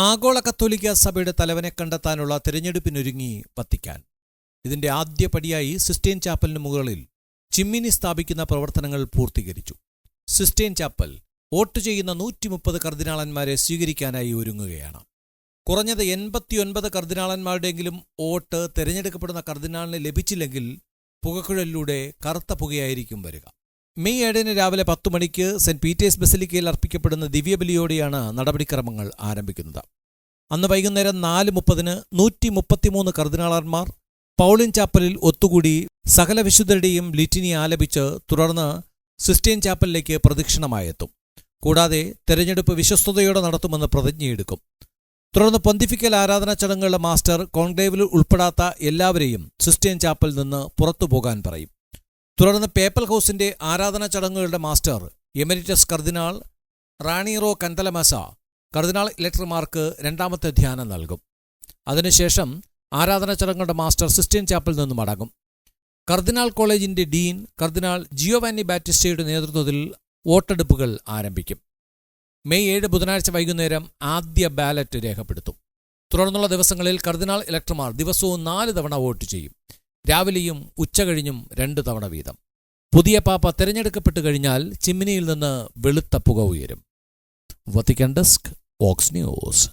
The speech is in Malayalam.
ആഗോള കത്തോലിക്ക സഭയുടെ തലവനെ കണ്ടെത്താനുള്ള തിരഞ്ഞെടുപ്പിനൊരുങ്ങി വത്തിക്കാൻ. ഇതിന്റെ ആദ്യപടിയായി സിസ്റ്റൈൻ ചാപ്പലിന് മുകളിൽ ചിമ്മിനി സ്ഥാപിക്കുന്ന പ്രവർത്തനങ്ങൾ പൂർത്തീകരിച്ചു. സിസ്റ്റൈൻ ചാപ്പൽ വോട്ട് ചെയ്യുന്ന 130 കർദിനാളന്മാരെ സ്വീകരിക്കാനായി ഒരുങ്ങുകയാണ്. കുറഞ്ഞത് 89 കർദിനാളന്മാരുടെയെങ്കിലും വോട്ട് തിരഞ്ഞെടുക്കപ്പെടുന്ന കർദിനാളിന് ലഭിച്ചില്ലെങ്കിൽ പുകക്കുഴലിലൂടെ കറുത്ത പുകയായിരിക്കും വരിക. മെയ് 7 രാവിലെ 10 മണിക്ക് സെന്റ് പീറ്റേഴ്സ് ബസിലിക്കയിൽ അർപ്പിക്കപ്പെടുന്ന ദിവ്യബലിയോടെയാണ് നടപടിക്രമങ്ങൾ ആരംഭിക്കുന്നത്. അന്ന് വൈകുന്നേരം 4:30 133 കർദിനാളന്മാർ പൗളിൻ ചാപ്പലിൽ ഒത്തുകൂടി സകല വിശുദ്ധരുടെയും ലിറ്റിനി ആലപിച്ച് തുടർന്ന് സിസ്റ്റൈൻ ചാപ്പലിലേക്ക് പ്രദക്ഷിണമായെത്തും. കൂടാതെ തെരഞ്ഞെടുപ്പ് വിശ്വസ്തയോടെ നടത്തുമെന്ന് പ്രതിജ്ഞയെടുക്കും. തുടർന്ന് പൊന്തിഫിക്കൽ ആരാധനാ ചടങ്ങുകളുടെ മാസ്റ്റർ കോൺക്ലേവിൽ ഉൾപ്പെടാത്ത എല്ലാവരെയും സിസ്റ്റൈൻ ചാപ്പലിൽ നിന്ന് പുറത്തുപോകാൻ പറയും. തുടർന്ന് പേപ്പൽ ഹൗസിന്റെ ആരാധനാ ചടങ്ങുകളുടെ മാസ്റ്റർ എമരിറ്റസ് കർദിനാൾ റാണിറോ കന്തലമസ കർദിനാൾ ഇലക്ടർമാർക്ക് രണ്ടാമത്തെ ധ്യാനം നൽകും. അതിനുശേഷം ആരാധനാ ചടങ്ങുകളുടെ മാസ്റ്റർ സിസ്റ്റൈൻ ചാപ്പലിൽ നിന്നും മടങ്ങും. കർദിനാൾ കോളേജിന്റെ ഡീൻ കർദിനാൾ ജിയോവാനി ബാറ്റിസ്റ്റയുടെ നേതൃത്വത്തിൽ വോട്ടെടുപ്പുകൾ ആരംഭിക്കും. മെയ് 7 ബുധനാഴ്ച വൈകുന്നേരം ആദ്യ ബാലറ്റ് രേഖപ്പെടുത്തും. തുടർന്നുള്ള ദിവസങ്ങളിൽ കർദിനാൾ ഇലക്ടർമാർ ദിവസവും 4 തവണ വോട്ട് ചെയ്യും. രാവിലെയും ഉച്ചകഴിഞ്ഞും 2 തവണ വീതം. പുതിയ പാപ്പ തിരഞ്ഞെടുക്കപ്പെട്ടു കഴിഞ്ഞാൽ ചിമ്മിനിയിൽ നിന്ന് വെളുത്ത പുക ഉയരും. Vatican desk, Vox news.